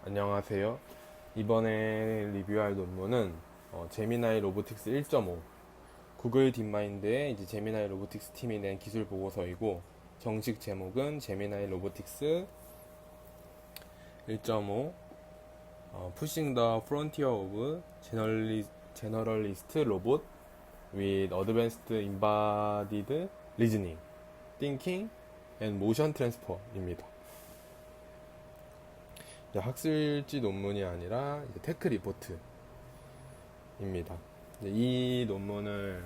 안녕하세요. 이번에 리뷰할 논문은 제미나이 로보틱스 1.5 구글 딥마인드의 이제 제미나이 로보틱스 팀이 낸 기술 보고서이고, 정식 제목은 제미나이 로보틱스 1.5 Pushing the Frontier of Generalist Robot with Advanced Embodied Reasoning, Thinking and Motion Transfer입니다. 학술지 논문이 아니라 테크 리포트입니다. 이 논문을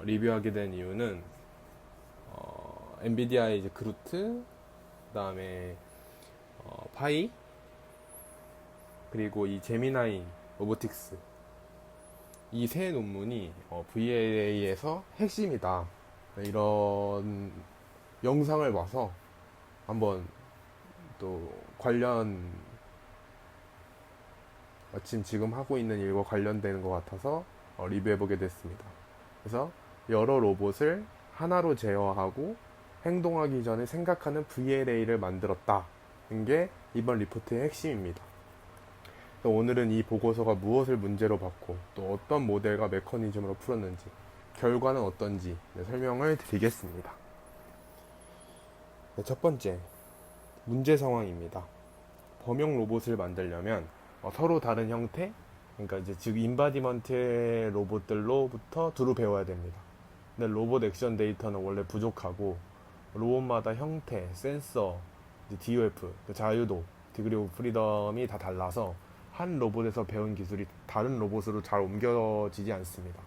리뷰하게 된 이유는 엔비디아의 이제 그루트, 그다음에 파이, 그리고 이 제미나이 로보틱스, 이 세 논문이 VLA에서 핵심이다, 이런 영상을 봐서 한번 또 관련, 마침 지금 하고 있는 일과 관련되는 것 같아서 리뷰해보게 됐습니다. 그래서 여러 로봇을 하나로 제어하고 행동하기 전에 생각하는 VLA를 만들었다는 게 이번 리포트의 핵심입니다. 오늘은 이 보고서가 무엇을 문제로 받고 또 어떤 모델과 메커니즘으로 풀었는지, 결과는 어떤지 설명을 드리겠습니다. 첫 번째, 문제 상황입니다. 범용 로봇을 만들려면 서로 다른 형태, 그러니까 이제 즉 인바디먼트의 로봇들로부터 두루 배워야 됩니다. 근데 로봇 액션 데이터는 원래 부족하고, 로봇마다 형태, 센서, DOF, 자유도, 디그리 오브 프리덤이 다 달라서 한 로봇에서 배운 기술이 다른 로봇으로 잘 옮겨지지 않습니다.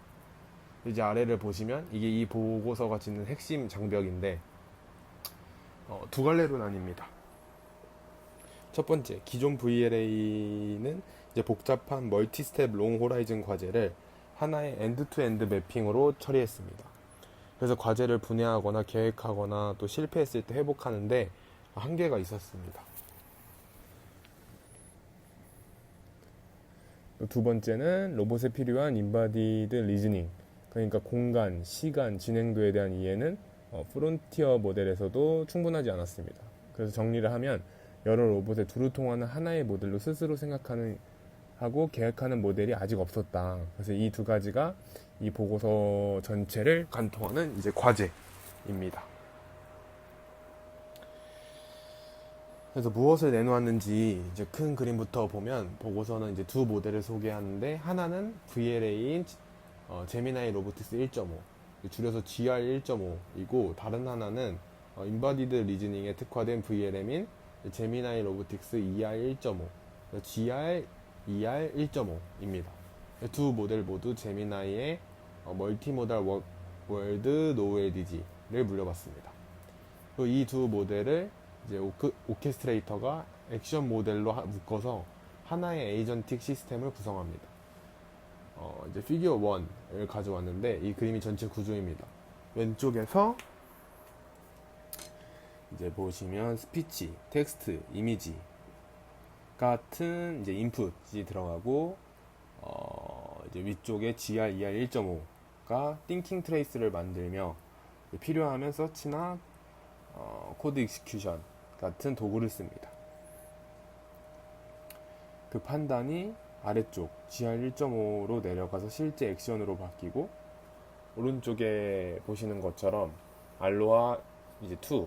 이제 아래를 보시면 이게 이 보고서가 짓는 핵심 장벽인데, 두 갈래로 나뉩니다. 첫 번째, 기존 VLA는 이제 복잡한 멀티 스텝 롱 호라이즌 과제를 하나의 엔드 투 엔드 매핑으로 처리했습니다. 그래서 과제를 분해하거나 계획하거나 또 실패했을 때 회복하는데 한계가 있었습니다. 두 번째는 로봇에 필요한 인바디드 리즈닝, 그러니까 공간, 시간, 진행도에 대한 이해는 프론티어 모델에서도 충분하지 않았습니다. 그래서 정리를 하면, 여러 로봇에 두루 통하는 하나의 모델로 스스로 생각하는 하고 계획하는 모델이 아직 없었다. 그래서 이 두 가지가 이 보고서 전체를 관통하는 이제 과제입니다. 그래서 무엇을 내놓았는지 이제 큰 그림부터 보면, 보고서는 이제 두 모델을 소개하는데, 하나는 VLA인 제미나이 로보틱스 1.5, 줄여서 GR 1.5이고, 다른 하나는 인바디드 리즈닝에 특화된 VLM인 제미나이 로보틱스 ER 1.5, GR, ER 1.5입니다. 두 모델 모두 제미나이의 멀티모달 월드 노에디지를 물려봤습니다. 이 두 모델을 이제 오케스트레이터가 액션 모델로 묶어서 하나의 에이전틱 시스템을 구성합니다. 이제 피규어 1을 가져왔는데, 이 그림이 전체 구조입니다. 왼쪽에서 이제 보시면 스피치, 텍스트, 이미지 같은 이제 인풋이 들어가고, 이제 위쪽에 GR, ER 1.5가 띵킹 트레이스를 만들며 필요하면 서치나 코드 익스큐션 같은 도구를 씁니다. 그 판단이 아래쪽 GR 1.5로 내려가서 실제 액션으로 바뀌고, 오른쪽에 보시는 것처럼 알로하 이제 2,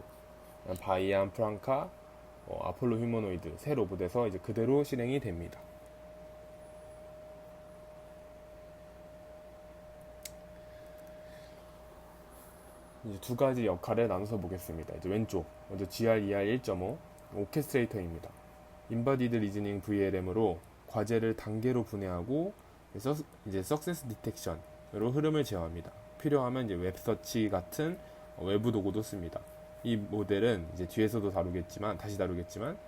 바이안 프랑카, 아폴로 휴머노이드 새 로봇에서 이제 그대로 실행이 됩니다. 이제 두 가지 역할을 나눠서 보겠습니다. 이제 왼쪽 먼저 GR-ER 1.5 오케스트레이터입니다. 인바디드 리즈닝 VLM으로 과제를 단계로 분해하고, 이제 석세스 디텍션으로 흐름을 제어합니다. 필요하면 이제 웹서치 같은 외부 도구도 씁니다. 이 모델은 이제 뒤에서도 다시 다루겠지만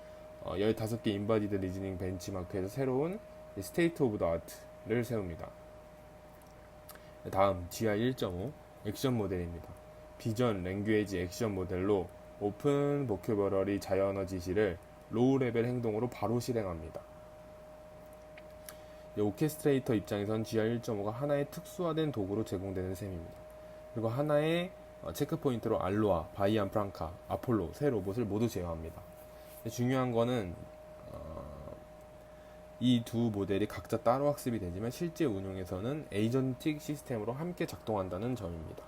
15개 인바디드 리즈닝 벤치마크에서 새로운 스테이트 오브 더 아트를 세웁니다. 다음 GR 1.5 액션 모델입니다. 비전 랭귀에지 액션 모델로 오픈 보큐버러리 자연어 지시를 로우 레벨 행동으로 바로 실행합니다. 오케스트레이터 입장에선 GR 1.5가 하나의 특수화된 도구로 제공되는 셈입니다. 그리고 하나의 체크포인트로 알로하, 바이안 프랑카, 아폴로 세 로봇을 모두 제어합니다. 중요한 거는 이 두 모델이 각자 따로 학습이 되지만 실제 운용에서는 에이전틱 시스템으로 함께 작동한다는 점입니다.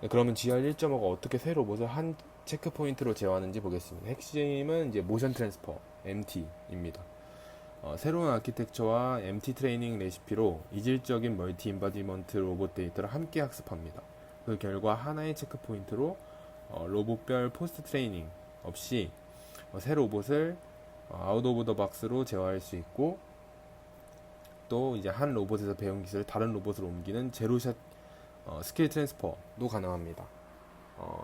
네, 그러면 GR1.5가 어떻게 새 로봇을 한 체크 포인트로 제어하는지 보겠습니다. 핵심은 이제 모션 트랜스퍼 MT입니다. 새로운 아키텍처와 MT 트레이닝 레시피로 이질적인 멀티 인바디먼트 로봇 데이터를 함께 학습합니다. 그 결과 하나의 체크 포인트로 로봇별 포스트 트레이닝 없이 새 로봇을 아웃 오브 더 박스로 제어할 수 있고, 또 이제 한 로봇에서 배운 기술을 다른 로봇으로 옮기는 제로샷 스킬 트랜스퍼도 가능합니다.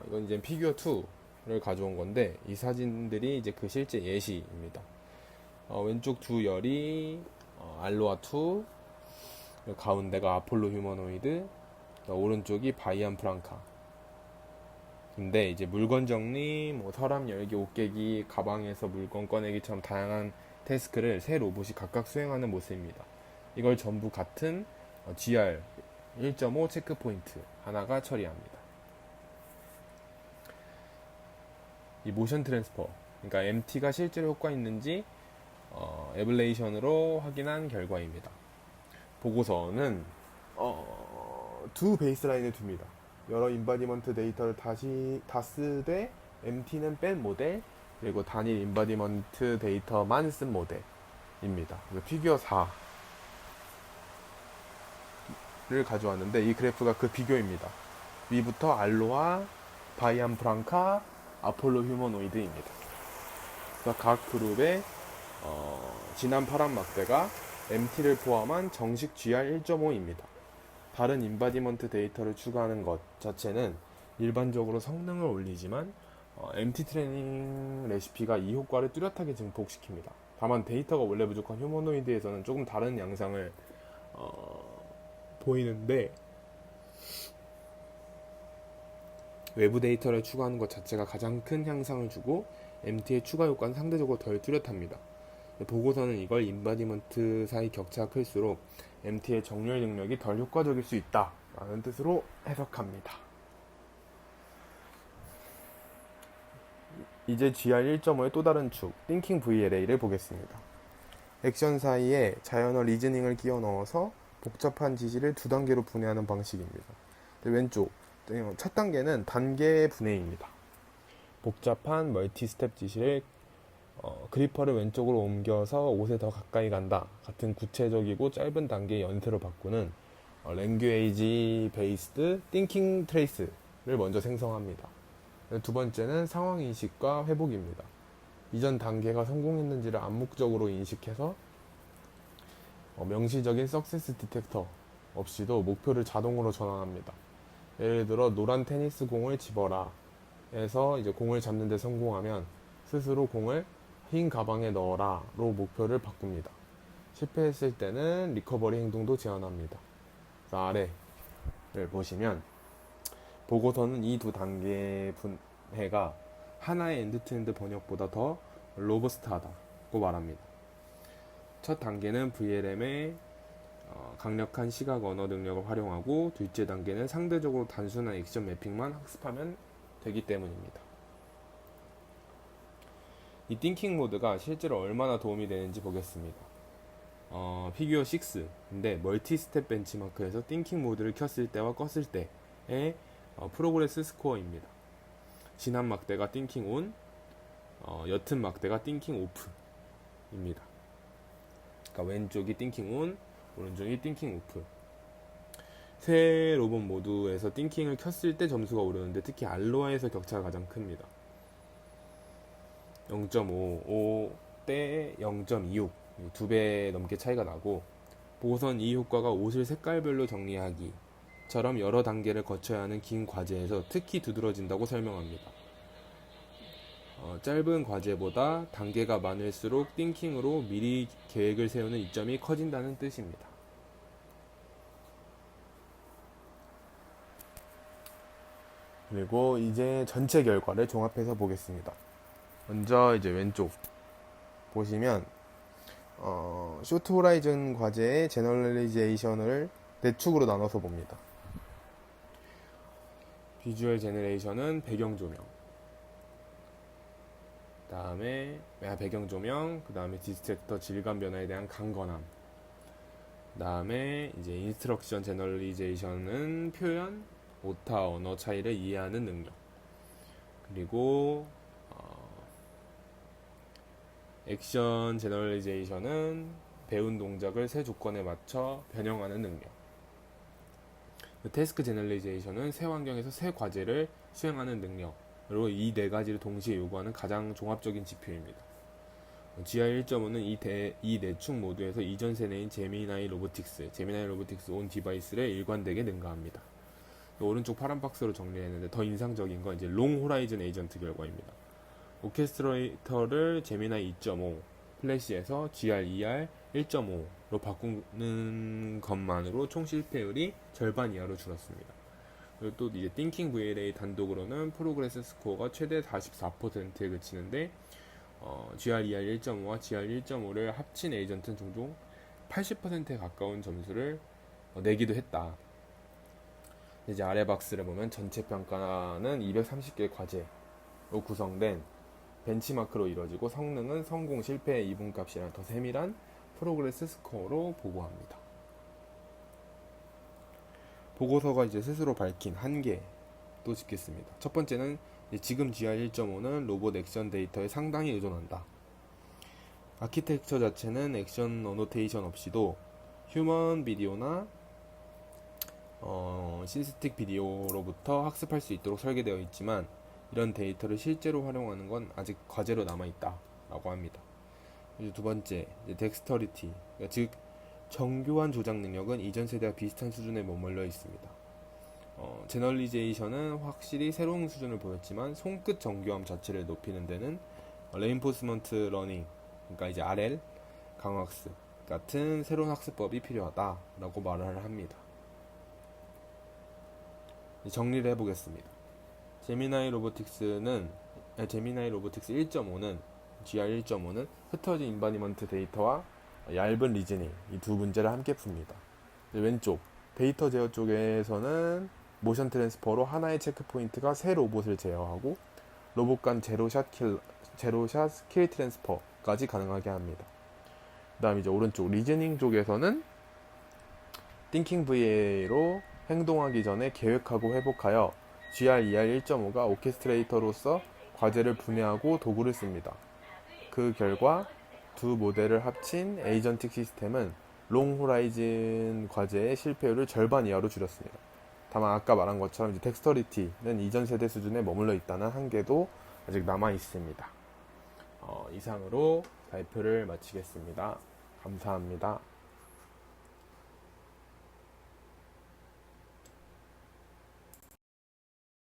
이건 이제 피규어 2를 가져온 건데, 이 사진들이 이제 그 실제 예시입니다. 왼쪽 두 열이 알로아 2, 가운데가 아폴로 휴머노이드, 오른쪽이 바이안 프랑카. 근데 이제 물건 정리, 서랍 열기, 옷 깨기, 가방에서 물건 꺼내기처럼 다양한 태스크를 새 로봇이 각각 수행하는 모습입니다. 이걸 전부 같은 GR 1.5 체크 포인트 하나가 처리합니다. 이 모션 트랜스퍼, 그러니까 MT가 실제로 효과 있는지 에블레이션으로 확인한 결과입니다. 보고서는 두 베이스라인을 둡니다. 여러 인바디먼트 데이터를 다 쓰되 MT는 뺀 모델, 그리고 단일 인바디먼트 데이터만 쓴 모델입니다. 피규어 4를 가져왔는데, 이 그래프가 그 비교입니다. 위부터 알로하, 바이안 프랑카, 아폴로 휴머노이드입니다. 그래서 각 그룹의 진한 파란 막대가 MT를 포함한 정식 GR 1.5입니다. 다른 인바디먼트 데이터를 추가하는 것 자체는 일반적으로 성능을 올리지만 MT 트레이닝 레시피가 이 효과를 뚜렷하게 증폭시킵니다. 다만 데이터가 원래 부족한 휴머노이드에서는 조금 다른 양상을 보이는데, 외부 데이터를 추가하는 것 자체가 가장 큰 향상을 주고 MT의 추가 효과는 상대적으로 덜 뚜렷합니다. 보고서는 이걸 인바디먼트 사이 격차가 클수록 MT의 정렬 능력이 덜 효과적일 수 있다 라는 뜻으로 해석합니다. 이제 GR 1.5의 또 다른 축, Thinking VLA를 보겠습니다. 액션 사이에 자연어 리즈닝을 끼워 넣어서 복잡한 지시를 두 단계로 분해하는 방식입니다. 왼쪽 첫 단계는 단계 분해입니다. 복잡한 멀티 스텝 지시를 그리퍼를 왼쪽으로 옮겨서 옷에 더 가까이 간다 같은 구체적이고 짧은 단계의 연세로 바꾸는 랭귀에이지 베이스드 띵킹 트레이스를 먼저 생성합니다. 두 번째는 상황 인식과 회복입니다. 이전 단계가 성공했는지를 암묵적으로 인식해서 명시적인 석세스 디텍터 없이도 목표를 자동으로 전환합니다. 예를 들어 노란 테니스 공을 집어라 해서 이제 공을 잡는 데 성공하면 스스로 공을 흰 가방에 넣어라로 목표를 바꿉니다. 실패했을 때는 리커버리 행동도 제한합니다. 아래를 보시면 보고서는 이 두 단계 분해가 하나의 엔드-투-엔드 번역보다 더 로버스트하다고 말합니다. 첫 단계는 VLM의 강력한 시각 언어 능력을 활용하고, 둘째 단계는 상대적으로 단순한 액션 매핑만 학습하면 되기 때문입니다. 이 띵킹 모드가 실제로 얼마나 도움이 되는지 보겠습니다. 피규어 6인데 멀티 스텝 벤치마크에서 띵킹 모드를 켰을 때와 껐을 때의 프로그레스 스코어입니다. 진한 막대가 띵킹 온, 옅은 막대가 띵킹 오프입니다. 그러니까 왼쪽이 띵킹 온, 오른쪽이 띵킹 오프. 새 로봇 모드에서 띵킹을 켰을 때 점수가 오르는데, 특히 알로하에서 격차가 가장 큽니다. 0.55 대 0.26, 2배 넘게 차이가 나고, 보고선 이 효과가 옷을 색깔별로 정리하기처럼 여러 단계를 거쳐야 하는 긴 과제에서 특히 두드러진다고 설명합니다. 짧은 과제보다 단계가 많을수록 띵킹으로 미리 계획을 세우는 이점이 커진다는 뜻입니다. 그리고 이제 전체 결과를 종합해서 보겠습니다. 먼저 이제 왼쪽 보시면 쇼트 호라이즌 과제의 제너럴리제이션을 네 축으로 나눠서 봅니다. 비주얼 제너레이션은 배경 조명, 다음에 배경 조명, 그 다음에 디스트랙터 질감 변화에 대한 강건함. 다음에 이제 인스트럭션 제너럴리제이션은 표현, 오타, 언어 차이를 이해하는 능력. 그리고 액션 제너럴리제이션은 배운 동작을 새 조건에 맞춰 변형하는 능력. 태스크 제너럴리제이션은 새 환경에서 새 과제를 수행하는 능력. 그리고 이 네 가지를 동시에 요구하는 가장 종합적인 지표입니다. GR 1.5는 이 네 축 모두에서 이전 세대인 제미나이 로보틱스 온 디바이스를 일관되게 능가합니다. 오른쪽 파란 박스로 정리했는데 더 인상적인 건 이제 롱 호라이즌 에이전트 결과입니다. 오케스트레이터를 제미나이 2.5 플래시에서 GR2R 1.5로 바꾸는 것만으로 총 실패율이 절반 이하로 줄었습니다. 그리고 또 이제 띵킹 VLA 단독으로는 프로그레스 스코어가 최대 44%에 그치는데 GR2R 1.5와 GR 1.5를 합친 에이전트는 종종 80%에 가까운 점수를 내기도 했다. 이제 아래 박스를 보면 전체 평가는 230개의 과제로 구성된 벤치마크로 이루어지고 성능은 성공 실패의 이분값이랑 더 세밀한 프로그레스 스코어로 보고합니다. 보고서가 이제 스스로 밝힌 한계도 짚겠습니다. 첫 번째는 지금 GR 1.5는 로봇 액션 데이터에 상당히 의존한다. 아키텍처 자체는 액션 어노테이션 없이도 휴먼 비디오나 신스틱 비디오로부터 학습할 수 있도록 설계되어 있지만 이런 데이터를 실제로 활용하는 건 아직 과제로 남아있다 라고 합니다. 두 번째, 덱스터리티, 즉 정교한 조작 능력은 이전 세대와 비슷한 수준에 머물러 있습니다. 제널리제이션은 확실히 새로운 수준을 보였지만 손끝 정교함 자체를 높이는 데는 레인포스먼트 러닝, 그러니까 이제 RL, 강학습 같은 새로운 학습법이 필요하다라고 말을 합니다. 정리를 해보겠습니다. 제미나이 로보틱스 1.5는 GR 1.5는 흩어진 인바디먼트 데이터와 얇은 리즈닝 이 두 문제를 함께 풉니다. 왼쪽 데이터 제어 쪽에서는 모션 트랜스퍼로 하나의 체크 포인트가 새 로봇을 제어하고 로봇 간 제로샷 스킬 트랜스퍼까지 가능하게 합니다. 그 다음 이제 오른쪽 리즈닝 쪽에서는 띵킹 VA로 행동하기 전에 계획하고 회복하여 GR2R 1.5가 오케스트레이터로서 과제를 분해하고 도구를 씁니다. 그 결과 두 모델을 합친 에이전틱 시스템은 롱 호라이즌 과제의 실패율을 절반 이하로 줄였습니다. 다만 아까 말한 것처럼 이제 덱스터리티는 이전 세대 수준에 머물러 있다는 한계도 아직 남아 있습니다. 이상으로 발표를 마치겠습니다. 감사합니다.